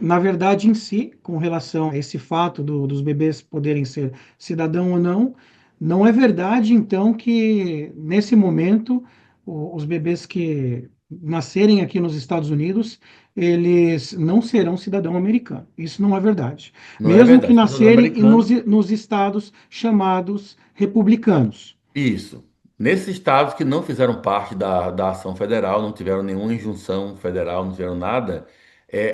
na verdade, em si, com relação a esse fato dos bebês poderem ser cidadão ou não, não é verdade, então, que nesse momento os bebês que nascerem aqui nos Estados Unidos, eles não serão cidadão americano. Isso não é verdade. Não é Mesmo que verdade. Cidadão nascerem americano, nos estados chamados republicanos. isso. Nesses estados que não fizeram parte da ação federal, não tiveram nenhuma injunção federal, não tiveram nada,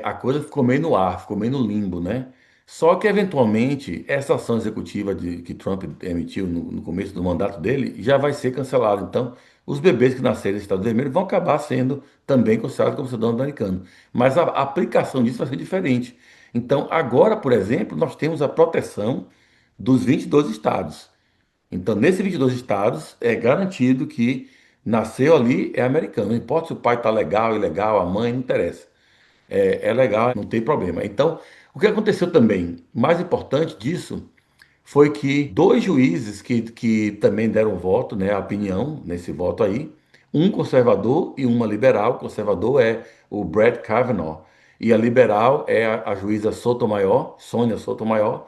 a coisa ficou meio no ar, ficou meio no limbo, né? Só que, eventualmente, essa ação executiva que Trump emitiu no começo do mandato dele já vai ser cancelada. Então, os bebês que nascerem nos Estados Unidos vão acabar sendo também considerados como cidadãos americanos. Mas a aplicação disso vai ser diferente. Então, agora, por exemplo, nós temos a proteção dos 22 estados. Então, nesses 22 estados, é garantido que nasceu ali é americano. Não importa se o pai está legal, ilegal, a mãe, não interessa. É legal, não tem problema. Então, o que aconteceu também, mais importante disso, foi que dois juízes que também deram voto, né, a opinião nesse voto aí, um conservador e uma liberal. O conservador é o Brett Kavanaugh e a liberal é a juíza Sotomayor, Sônia Sotomayor,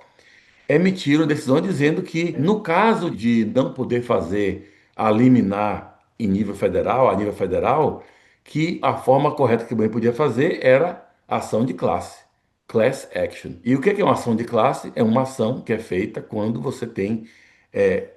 emitiram decisão dizendo que, no caso de não poder fazer a liminar em nível federal, a nível federal, que a forma correta que o banco podia fazer era ação de classe, class action. E o que é uma ação de classe? É uma ação que é feita quando você tem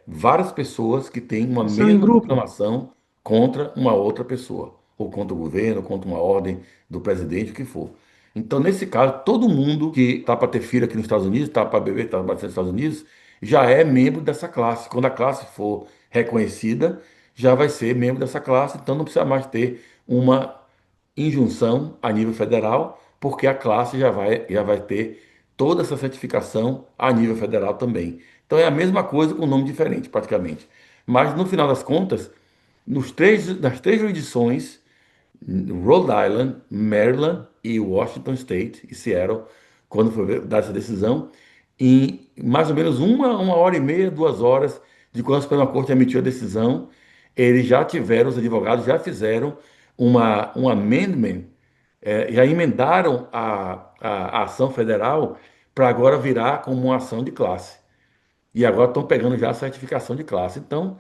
várias pessoas que têm uma Ação em mesma grupo. reclamação contra uma outra pessoa, ou contra o governo, ou contra uma ordem do presidente, o que for. Então, nesse caso, todo mundo que está para ter filho aqui nos Estados Unidos, está para beber, está para nos Estados Unidos, já é membro dessa classe. Quando a classe for reconhecida, já vai ser membro dessa classe, então não precisa mais ter uma injunção a nível federal, porque a classe já vai ter toda essa certificação a nível federal também. Então é a mesma coisa com nome diferente, praticamente. Mas no final das contas, nas três jurisdições, Rhode Island, Maryland e Washington State e Seattle, quando foi dar essa decisão, em mais ou menos uma hora e meia, 2 horas de quando a Suprema Corte emitiu a decisão, eles já tiveram, os advogados já fizeram um amendment, já emendaram a ação federal para agora virar como uma ação de classe. E agora estão pegando já a certificação de classe. Então,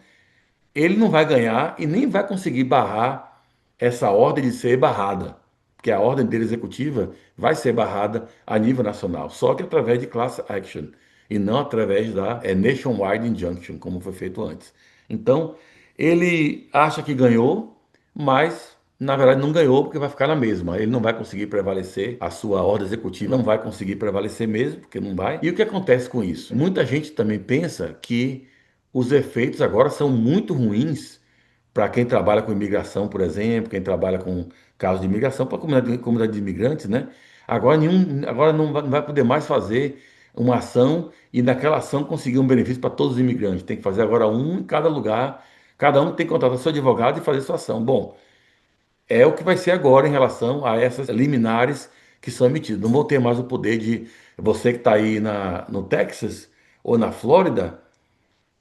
ele não vai ganhar e nem vai conseguir barrar essa ordem de ser barrada, porque a ordem dele executiva vai ser barrada a nível nacional, só que através de class action e não através da nationwide injunction, como foi feito antes. Então, ele acha que ganhou, mas na verdade não ganhou porque vai ficar na mesma. Ele não vai conseguir prevalecer, a sua ordem executiva não vai conseguir prevalecer mesmo, porque não vai. E o que acontece com isso? Muita gente também pensa que os efeitos agora são muito ruins para quem trabalha com imigração, por exemplo, quem trabalha com casos de imigração, para a comunidade de imigrantes, né? Agora não vai poder mais fazer uma ação e naquela ação conseguir um benefício para todos os imigrantes. Tem que fazer agora um em cada lugar, cada um tem que contratar seu advogado e fazer sua ação. Bom, é o que vai ser agora em relação a essas liminares que são emitidas. Não vão ter mais o poder de você que está aí no Texas ou na Flórida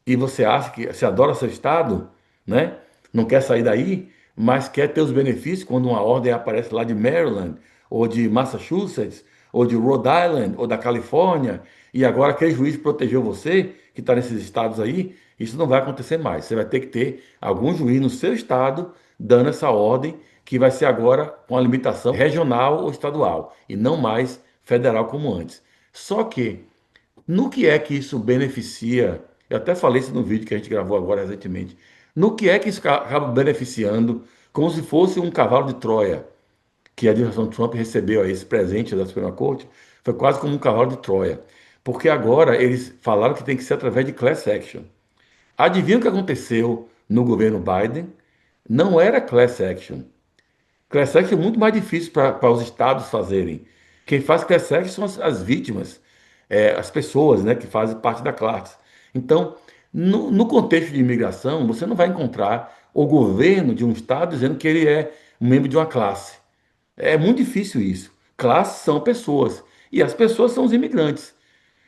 e você acha que você adora seu estado, né? Não quer sair daí, mas quer ter os benefícios quando uma ordem aparece lá de Maryland, ou de Massachusetts, ou de Rhode Island, ou da Califórnia, e agora aquele juiz protegeu você, que está nesses estados aí, isso não vai acontecer mais. Você vai ter que ter algum juiz no seu estado dando essa ordem, que vai ser agora com a limitação regional ou estadual, e não mais federal como antes. Só que no que é que isso beneficia? Eu até falei isso no vídeo que a gente gravou agora recentemente. No que é que isso acaba beneficiando, como se fosse um cavalo de Troia, que a administração Trump recebeu aí, esse presente da Suprema Corte, foi quase como um cavalo de Troia. Porque agora eles falaram que tem que ser através de class action. Adivinha o que aconteceu no governo Biden? Não era class action. Class action é muito mais difícil para os estados fazerem. Quem faz class action são as vítimas, as pessoas, né, que fazem parte da classe. Então, no contexto de imigração, você não vai encontrar o governo de um estado dizendo que ele é um membro de uma classe. É muito difícil isso. Classes são pessoas e as pessoas são os imigrantes.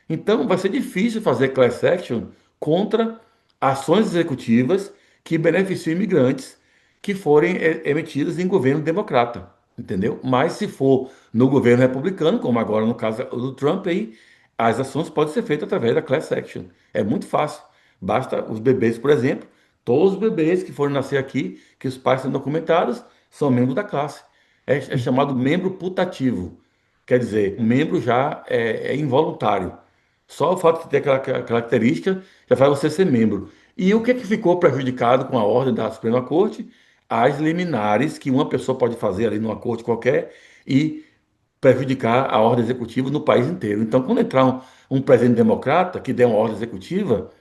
Então, vai ser difícil fazer class action contra ações executivas que beneficiam imigrantes que forem emitidas em governo democrata. entendeu? Mas se for no governo republicano, como agora no caso do Trump, aí as ações podem ser feitas através da class action. É muito fácil. Basta os bebês, por exemplo, todos os bebês que forem nascer aqui, que os pais são documentados, são membros da classe. É chamado membro putativo. Quer dizer, o membro já é involuntário. Só o fato de ter aquela característica já faz você ser membro. E o que é que ficou prejudicado com a ordem da Suprema Corte? As liminares que uma pessoa pode fazer ali numa corte qualquer e prejudicar a ordem executiva no país inteiro. Então, quando entrar um presidente democrata que der uma ordem executiva,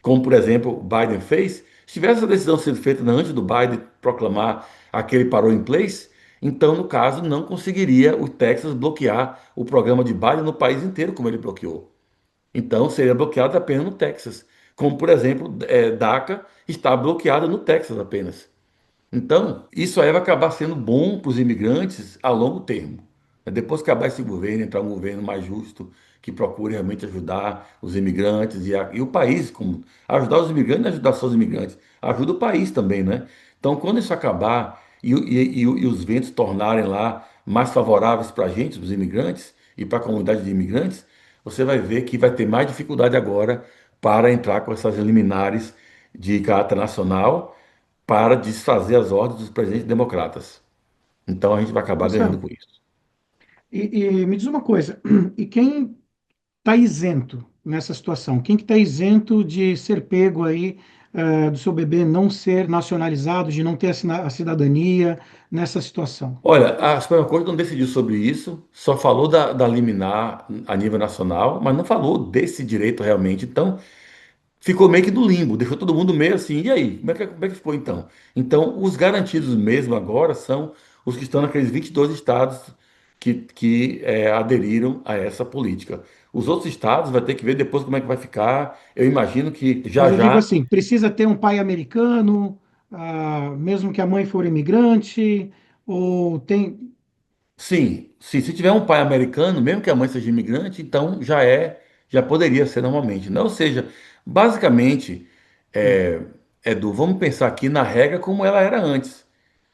como por exemplo o Biden fez, se tivesse essa decisão sido feita antes do Biden proclamar aquele parou em place, então, no caso, não conseguiria o Texas bloquear o programa de Biden no país inteiro, como ele bloqueou. Então, seria bloqueado apenas no Texas. Como, por exemplo, DACA está bloqueada no Texas apenas. Então, isso aí vai acabar sendo bom para os imigrantes a longo termo. Depois que acabar esse governo, entrar um governo mais justo, que procure realmente ajudar os imigrantes e o país, como ajudar os imigrantes, não é ajudar só os imigrantes, ajuda o país também, né? Então, quando isso acabar e os ventos tornarem lá mais favoráveis para a gente, os imigrantes, e para a comunidade de imigrantes, você vai ver que vai ter mais dificuldade agora para entrar com essas liminares de caráter nacional para desfazer as ordens dos presidentes democratas. Então a gente vai acabar ganhando Marcelo, com isso. e me diz uma coisa, e quem está isento nessa situação? Quem que está isento de ser pego aí, do seu bebê não ser nacionalizado, de não ter a cidadania nessa situação? Olha, a Suprema Corte não decidiu sobre isso, só falou da liminar a nível nacional, mas não falou desse direito realmente. Então, ficou meio que no limbo, deixou todo mundo meio assim, e aí? Como é que ficou então? Então, os garantidos mesmo agora são os que estão naqueles 22 estados que aderiram a essa política. Os outros estados vai ter que ver depois como é que vai ficar. Eu imagino que Mas já eu digo já. assim, precisa ter um pai americano, mesmo que a mãe for imigrante, ou tem. Sim, sim, se tiver um pai americano, mesmo que a mãe seja imigrante, então já poderia ser normalmente, né? Ou seja, basicamente, Hum. é, Edu, vamos pensar aqui na regra como ela era antes.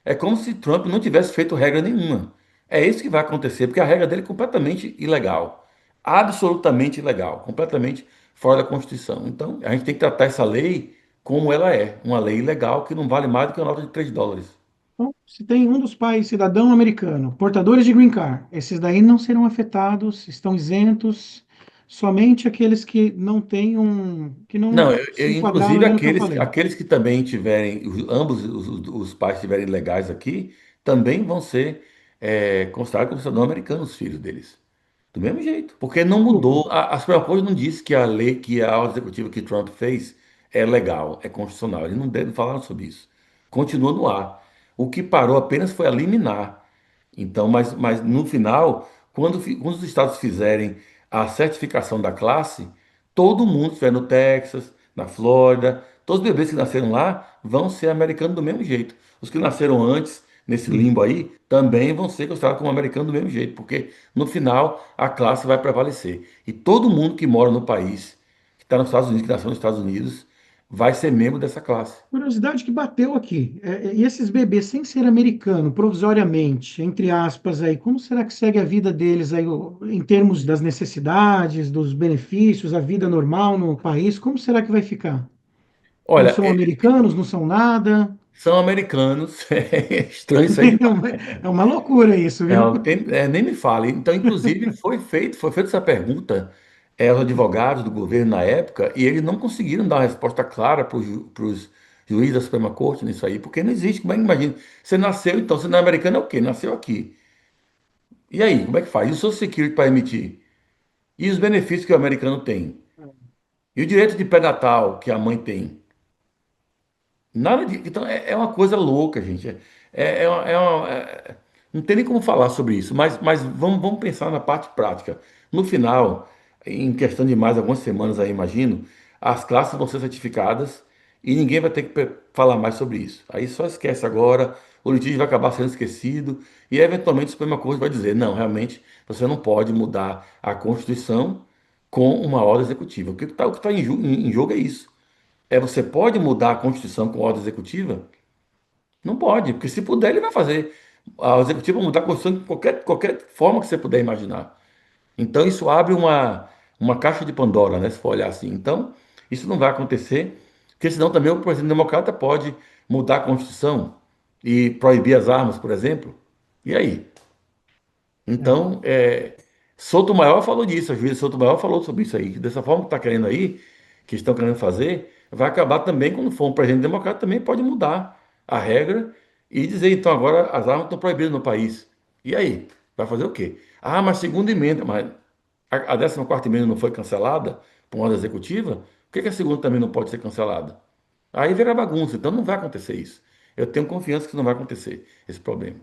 É como se Trump não tivesse feito regra nenhuma. É isso que vai acontecer, porque a regra dele é completamente ilegal, absolutamente ilegal, completamente fora da Constituição. Então, a gente tem que tratar essa lei como ela é, uma lei ilegal que não vale mais do que uma nota de $3. Então, se tem um dos pais cidadão americano, portadores de green card, esses daí não serão afetados, estão isentos, somente aqueles que não têm que Não, não se enquadraram inclusive ainda no que eu aqueles, falei. aqueles que também tiverem, ambos os pais estiverem legais aqui, também vão ser considerados como cidadãos americanos, os filhos deles. Do mesmo jeito. Porque não Desculpa. mudou. A Suprema Corte não disse que a lei, que a ordem executiva que Trump fez é legal, é constitucional. Eles não falaram sobre isso. Continua no ar. O que parou apenas foi a liminar. Então, mas no final, quando os estados fizerem a certificação da classe, todo mundo que estiver no Texas, na Flórida, todos os bebês que nasceram lá vão ser americanos do mesmo jeito. Os que nasceram antes, nesse Hum. limbo aí, também vão ser considerados como americanos do mesmo jeito, porque no final a classe vai prevalecer. E todo mundo que mora no país, que está nos Estados Unidos, que nasceu nos Estados Unidos, vai ser membro dessa classe. Curiosidade que bateu aqui. E esses bebês, sem ser americano, provisoriamente, entre aspas, aí, como será que segue a vida deles aí, em termos das necessidades, dos benefícios, a vida normal no país? Como será que vai ficar? Não Olha, são americanos, não são nada. são americanos, é estranho isso aí. É uma loucura isso, viu? Nem me fale. Então, inclusive, foi feita essa pergunta aos advogados do governo na época, e eles não conseguiram dar uma resposta clara para os juízes da Suprema Corte nisso aí, porque não existe. Como é que imagina? Você nasceu, então, você não é americano, é o quê? Nasceu aqui. E aí, como é que faz? E o Social Security para emitir? E os benefícios que o americano tem? E o direito de pré-natal que a mãe tem? Nada de. Então é uma coisa louca, gente. Não tem nem como falar sobre isso, mas vamos pensar na parte prática. No final, em questão de mais algumas semanas aí, imagino, as classes vão ser certificadas e ninguém vai ter que falar mais sobre isso. Aí só esquece agora, o litígio vai acabar sendo esquecido e eventualmente o Supremo Corte vai dizer: não, realmente você não pode mudar a Constituição com uma ordem executiva. O que tá em jogo é isso. Você pode mudar a Constituição com ordem executiva? Não pode, porque se puder, ele vai fazer. A executiva mudar a Constituição de qualquer forma que você puder imaginar. Então, isso abre uma caixa de Pandora, né? Se for olhar assim. Então, isso não vai acontecer, porque senão também o presidente democrata pode mudar a Constituição e proibir as armas, por exemplo. E aí? É, Então, Sotomayor falou disso, a juíza Sotomayor falou sobre isso aí. Dessa forma que está querendo aí, que estão querendo fazer, vai acabar também, quando for um presidente democrata, também pode mudar a regra e dizer, então, agora as armas estão proibidas no país. E aí? Vai fazer o quê? Ah, mas segunda emenda, mas a 14ª emenda não foi cancelada por uma ordem executiva? Por que que a segunda também não pode ser cancelada? Aí vira bagunça, então não vai acontecer isso. Eu tenho confiança que não vai acontecer esse problema.